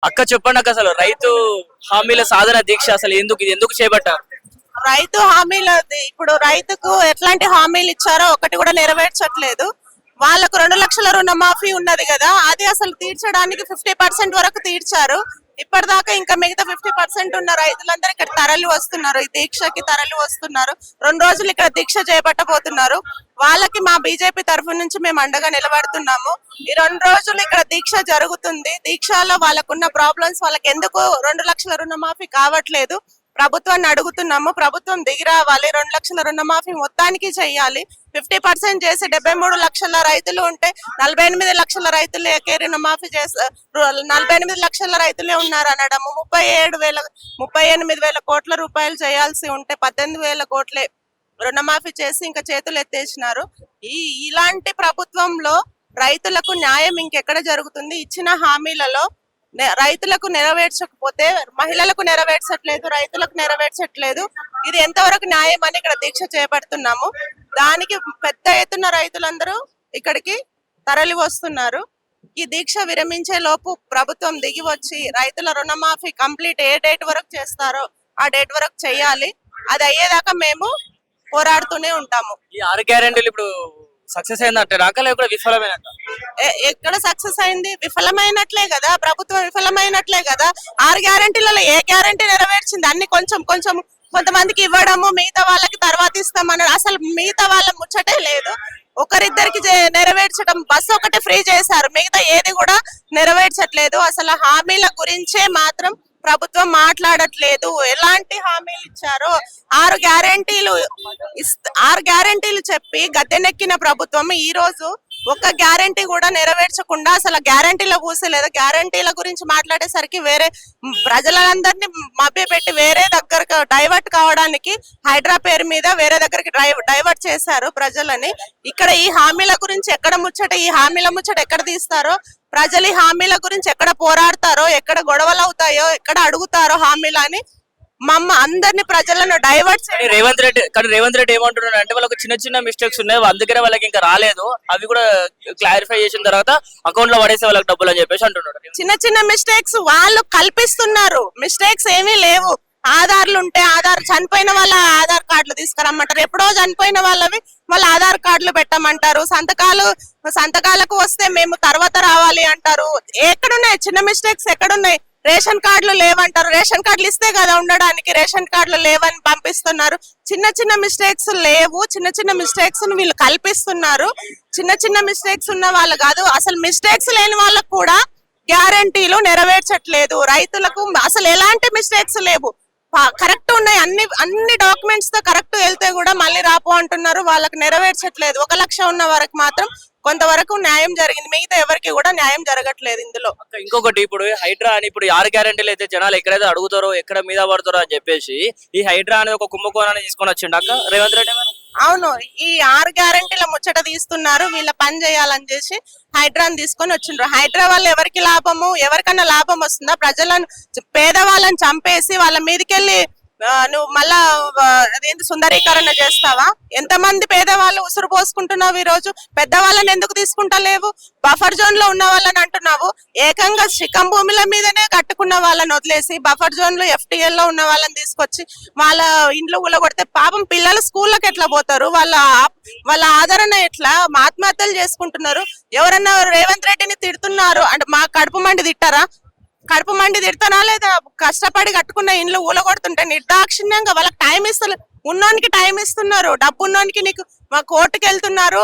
అక్క చెప్పండి అక్క, అసలు రైతు హామీల సాధన దీక్ష అసలు ఎందుకు చేపట్టారు? రైతు హామీలు ఇప్పుడు రైతుకు ఎట్లాంటి హామీలు ఇచ్చారో ఒకటి కూడా నెరవేర్చట్లేదు. వాళ్ళకు 2 లక్షల రుణమాఫీ ఉన్నది కదా, అది అసలు తీర్చడానికి 50% వరకు తీర్చారు. ఇప్పటిదాకా ఇంకా మిగతా 50% ఉన్న రైతులందరూ ఇక్కడ తరలి వస్తున్నారు, ఈ దీక్షకి తరలి వస్తున్నారు. 2 రోజులు ఇక్కడ దీక్ష చేపట్టబోతున్నారు. వాళ్ళకి మా బీజేపీ తరఫు నుంచి మేము అండగా నిలబడుతున్నాము. ఈ 2 రోజులు ఇక్కడ దీక్ష జరుగుతుంది. దీక్షలో వాళ్ళకున్న ప్రాబ్లమ్స్, వాళ్ళకి ఎందుకు 2 లక్షల రుణమాఫీ కావట్లేదు, ప్రభుత్వాన్ని అడుగుతున్నాము. ప్రభుత్వం దిగి రావాలి, 2 లక్షల రుణమాఫీ మొత్తానికి చెయ్యాలి. 50% చేసి 73 లక్షల రైతులు ఉంటే 48 లక్షల రైతులకే రుణమాఫీ చేస్తారు. 48 లక్షల రైతులే ఉన్నారు అనడము. 38,000 కోట్ల రూపాయలు చేయాల్సి ఉంటే 18,000 కోట్లే రుణమాఫీ చేసి ఇంకా చేతులు ఎత్తేసినారు. ఇలాంటి ప్రభుత్వంలో రైతులకు న్యాయం ఇంకెక్కడ జరుగుతుంది? ఇచ్చిన హామీలలో రైతులకు నెరవేర్చకపోతే మహిళలకు నెరవేర్చట్లేదు, రైతులకు నెరవేర్చట్లేదు. ఇది ఎంతవరకు న్యాయం అని ఇక్కడ దీక్ష చేపడుతున్నాము. దానికి పెద్ద ఎత్తున రైతులందరూ ఇక్కడికి తరలి వస్తున్నారు. ఈ దీక్ష విరమించే లోపు ప్రభుత్వం దిగి వచ్చి రైతుల రుణమాఫీ కంప్లీట్ ఏ డేట్ వరకు చేస్తారో ఆ డేట్ వరకు చేయాలి. అది అయ్యేదాకా మేము పోరాడుతూనే ఉంటాము. ఈ 6 గ్యారెంటీలు ఇప్పుడు సక్సెస్ అయిందంటే రాక లేకపోతే విఫలమైనట్ట? ఎక్కడ సక్సెస్ అయింది? విఫలమైనట్లే కదా, ప్రభుత్వం విఫలమైనట్లే కదా. 6 గ్యారెంటీలలో ఏ గ్యారెంటీ నెరవేర్చింది? అన్ని కొంచెం కొంచెం కొంతమందికి ఇవ్వడము, మిగతా వాళ్ళకి తర్వాత ఇస్తామన్నారు. అసలు మిగతా వాళ్ళ ముచ్చటే లేదు. ఒకరిద్దరికి నెరవేర్చడం, బస్సు ఒకటి ఫ్రీ చేశారు, మిగతా ఏది కూడా నెరవేర్చట్లేదు. అసలు హామీల గురించే మాత్రం ప్రభుత్వం మాట్లాడట్లేదు. ఎలాంటి హామీలు ఇచ్చారో 6 గ్యారెంటీలు చెప్పి గద్దెనెక్కిన ప్రభుత్వం ఈ రోజు ఒక్క గ్యారెంటీ కూడా నెరవేర్చకుండా అసలు గ్యారెంటీల కూసలేదు. గ్యారెంటీల గురించి మాట్లాడేసరికి వేరే ప్రజలందరినీ మభ్యపెట్టి వేరే దగ్గరకు డైవర్ట్ కావడానికి హైడ్రా పేరు మీద వేరే దగ్గరికి డైవర్ట్ చేశారు ప్రజలని. ఇక్కడ ఈ హామీల గురించి ఎక్కడ ముచ్చట, ఈ హామీల ముచ్చట ఎక్కడ తీస్తారో, ప్రజలు ఈ హామీల గురించి ఎక్కడ పోరాడతారో, ఎక్కడ గొడవలు అవుతాయో, ఎక్కడ అడుగుతారో హామీలని అందరిని ప్రజలను డైవర్ట్ రేవంత్ రెడ్డి ఏమంటున్నాడు అంటే వాళ్ళకి చిన్న చిన్న మిస్టేక్స్ ఉన్నాయి, అందుకనే వాళ్ళకి ఇంకా రాలేదు, అవి కూడా క్లారిఫై చేసిన తర్వాత అకౌంట్ లో పడేసే వాళ్ళకి డబ్బులు అని చెప్పేసి అంటున్నాడు. చిన్న చిన్న మిస్టేక్స్ వాళ్ళు కల్పిస్తున్నారు, మిస్టేక్స్ ఏమీ లేవు. ఆధార్లు ఉంటే చనిపోయిన వాళ్ళ ఆధార్ కార్డులు తీసుకురమ్మంటారు, ఎప్పుడో చనిపోయిన వాళ్ళవి వాళ్ళ ఆధార్ కార్డులు పెట్టమంటారు. సంతకాలకు వస్తే మేము తర్వాత రావాలి అంటారు. ఎక్కడున్నాయి చిన్న మిస్టేక్స్? ఎక్కడున్నాయి? రేషన్ కార్డులు లేవంటారు, రేషన్ కార్డులు ఇస్తే కదా ఉండడానికి, రేషన్ కార్డులు లేవని పంపిస్తున్నారు. చిన్న చిన్న మిస్టేక్స్ లేవు, చిన్న చిన్న మిస్టేక్స్ వీళ్ళు కల్పిస్తున్నారు. చిన్న చిన్న మిస్టేక్స్ ఉన్న వాళ్ళు కాదు, అసలు మిస్టేక్స్ లేని వాళ్ళకు కూడా గ్యారెంటీలు నెరవేర్చట్లేదు. రైతులకు అసలు ఎలాంటి మిస్టేక్స్ లేవు, కరెక్ట్ ఉన్నాయి. అన్ని డాక్యుమెంట్స్ తో కరెక్ట్ వెళ్తే కూడా మళ్ళీ రాపో అంటున్నారు. వాళ్ళకి నెరవేర్చట్లేదు. 1 లక్ష ఉన్న వరకు మాత్రం కొంతవరకు న్యాయం జరిగింది, మిగతా ఎవరికి కూడా న్యాయం జరగట్లేదు ఇందులో. ఇంకొకటి, ఇప్పుడు హైడ్రా అని ఇప్పుడు 6 గ్యారెంటీలు అయితే జనాలు ఎక్కడైతే అడుగుతారో ఎక్కడ మీద పడతారో అని చెప్పేసి ఈ హైడ్రా అనేది ఒక కుంభకోణాన్ని తీసుకొని వచ్చిండు అక్క రేవంత్ రెడ్డి. అవును, ఈ 6 గ్యారెంటీల ముచ్చట తీస్తున్నారు, వీళ్ళ పని చేయాలని చేసి హైడ్రాని తీసుకొని వచ్చిండ్రు. హైడ్రా వల్ల ఎవరికి లాభము? ఎవరికన్నా లాభం వస్తుందా? ప్రజలను, పేదవాళ్ళని చంపేసి వాళ్ళ మీదకెళ్ళి నువ్వు మళ్ళా అదేంటి సుందరీకరణ చేస్తావా? ఎంతమంది పేదవాళ్ళు ఉసురు పోసుకుంటున్నావు ఈ రోజు? పెద్దవాళ్ళని ఎందుకు తీసుకుంటలేవు? బఫర్ జోన్ లో ఉన్న వాళ్ళని అంటున్నావు. ఏకంగా శిఖం భూముల మీదనే కట్టుకున్న వాళ్ళని వదిలేసి బఫర్ జోన్ లో FTL లో ఉన్న వాళ్ళని తీసుకొచ్చి వాళ్ళ ఇంట్లో కూలగొడితే పాపం పిల్లలు స్కూళ్ళకి ఎట్లా పోతారు? వాళ్ళ ఆదరణ ఎట్లా? ఆత్మహత్యలు చేసుకుంటున్నారు. ఎవరన్నా రేవంత్ రెడ్డిని తిడుతున్నారు అంటే మా కడుపు మండి తిట్టారా? కడుపు మండి తిడతానా లేదా? కష్టపడి కట్టుకున్న ఇండ్లు ఊలగొడుతుంటే నిర్దాక్షిణ్యంగా వాళ్ళకి టైం ఇస్తారు. ఉన్నోనికి టైం ఇస్తున్నారు, డబ్బు ఉన్నోనికి నీకు మా కోర్టుకి వెళ్తున్నారు,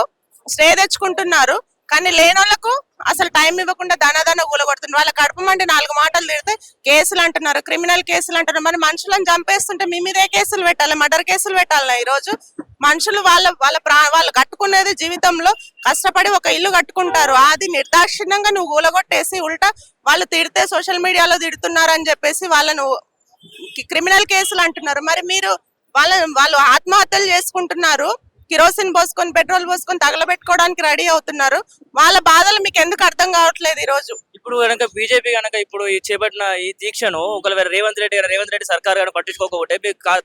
స్టే తెచ్చుకుంటున్నారు. కానీ లేనోళ్లకు అసలు టైం ఇవ్వకుండా దన ఊలగొడుతున్నారు. వాళ్ళ కడుపు మండి 4 మాటలు తిడితే కేసులు అంటున్నారు, క్రిమినల్ కేసులు అంటున్నారు. మరి మనుషులను చంపేస్తుంటే మీ మీదే కేసులు పెట్టాలి, మర్డర్ కేసులు పెట్టాలి. ఈ రోజు మనుషులు వాళ్ళు కట్టుకునేది జీవితంలో కష్టపడి ఒక ఇల్లు కట్టుకుంటారు, అది నిర్దాక్షిణ్యంగా నువ్వు ఊలగొట్టేసి ఉల్టా వాళ్ళు తిడితే సోషల్ మీడియాలో తిడుతున్నారు అని చెప్పేసి వాళ్ళను క్రిమినల్ కేసులు అంటున్నారు. మరి మీరు వాళ్ళు ఆత్మహత్యలు చేసుకుంటున్నారు, కిరోసిన్ పోసుకొని పెట్రోల్ పోసుకొని తగలబెట్టుకోవడానికి రెడీ అవుతున్నారు. వాళ్ళ బాధలు మీకు ఎందుకు అర్థం కావట్లేదు? ఈ రోజు ఇప్పుడు కనుక బీజేపీ కనుక ఇప్పుడు చేపట్టిన ఈ దీక్షను ఒకవేళ రేవంత్ రెడ్డి సర్కార్ కనుక పట్టించుకోకపోతే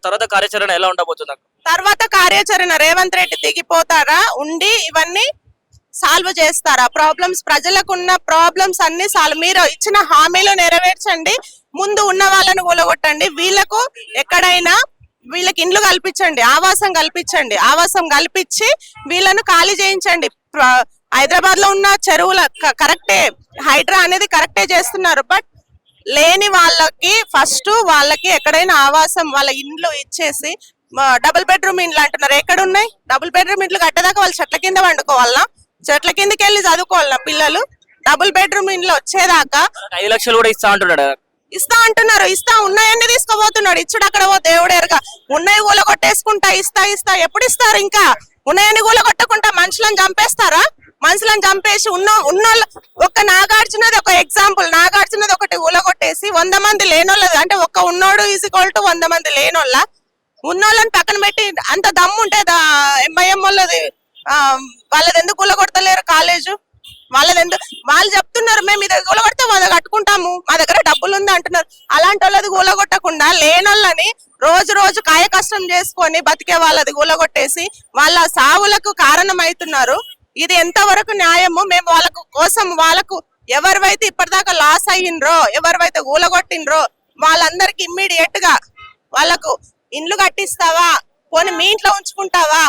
తర్వాత కార్యాచరణ ఎలా ఉండబోతుంది? తర్వాత కార్యాచరణ రేవంత్ రెడ్డి దిగిపోతారా, ఉండి ఇవన్నీ సాల్వ్ చేస్తారా ప్రాబ్లమ్స్? ప్రజలకు ఉన్న ప్రాబ్లమ్స్ అన్ని సాల్వ్, మీరు ఇచ్చిన హామీలు నెరవేర్చండి, ముందు ఉన్న వాళ్ళని కూలగొట్టండి, వీళ్ళకు ఎక్కడైనా వీళ్ళకి ఇండ్లు కల్పించండి, ఆవాసం కల్పించండి, ఆవాసం కల్పించి వీళ్ళను ఖాళీ చేయించండి. హైదరాబాద్ లో ఉన్న చెరువుల కరెక్టే, హైడ్రా అనేది కరెక్టే చేస్తున్నారు, బట్ లేని వాళ్ళకి ఫస్ట్ వాళ్ళకి ఎక్కడైనా ఆవాసం వాళ్ళ ఇండ్లు ఇచ్చేసి, డబుల్ బెడ్రూమ్ ఇండ్లు అంటున్నారు, ఎక్కడ ఉన్నాయి? డబుల్ బెడ్రూమ్ ఇండ్లు కట్టేదాకా వాళ్ళు చెట్ల కింద వండుకోవాలనా? చెట్ల కిందకి వెళ్ళి చదువుకోవాలనా పిల్లలు? డబుల్ బెడ్రూమ్ ఇండ్లు వచ్చేదాకా 5 లక్షలు కూడా ఇస్తా అంటున్నాడు. ఇస్తా అంటున్నారు, ఇస్తా, ఉన్నాయన్ని తీసుకుపోతున్నాడు, ఇచ్చుడు అక్కడ దేవుడేరుగా. ఉన్నాయి కూల కొట్టేసుకుంటా ఇస్తా ఎప్పుడు ఇస్తారు? ఇంకా ఉన్నాయని కూల కొట్టకుండా మనుషులను చంపేస్తారా? మనుషులను చంపేసి ఉన్నోళ్ళ ఒక నాగార్జునది ఒక ఎగ్జాంపుల్, నాగార్జునది ఒకటి కూల కొట్టేసి 100 మంది లేనోళ్ళది, అంటే ఒక్క ఉన్నోడు ఈజ్ఈక్వల్ టు 100 మంది లేనోళ్ళ. ఉన్నోళ్ళని పక్కన పెట్టి అంత దమ్ము ఉంటే ఎంఐఎం వాళ్ళది వాళ్ళది ఎందుకు కూల కొడతలేరు కాలేజు? వాళ్ళు చెప్తున్నారు మేము ఇది కూలగొడితే వాళ్ళు కట్టుకుంటాము, మా దగ్గర డబ్బులు ఉంది అంటున్నారు. అలాంటి వాళ్ళది కూలగొట్టకుండా లేనోళ్ళని రోజు కాయ కష్టం చేసుకొని బతికే వాళ్ళది కూలగొట్టేసి వాళ్ళ సావులకు కారణం అవుతున్నారు. ఇది ఎంతవరకు న్యాయము? మేము వాళ్ళకు ఎవరివైతే ఇప్పటిదాకా లాస్ అయ్యిండ్రో, ఎవరివైతే కూలగొట్టిండ్రో వాళ్ళందరికి ఇమ్మీడియట్ గా వాళ్ళకు ఇండ్లు కట్టిస్తావా? పోనీ మీ ఇంట్లో ఉంచుకుంటావా?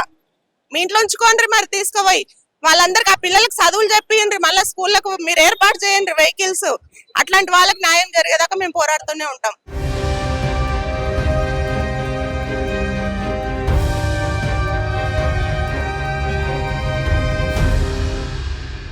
మీ ఇంట్లో ఉంచుకోండి, మరి తీసుకుపోయి వాళ్ళందరికి ఆ పిల్లలకు చదువులు చెప్పియండి, మళ్ళీ స్కూళ్ళకు మీరు ఏర్పాటు చేయండి వెహికల్స్. అట్లాంటి వాళ్ళకి న్యాయం జరిగేదాకా మేము పోరాడుతూనే ఉంటాం.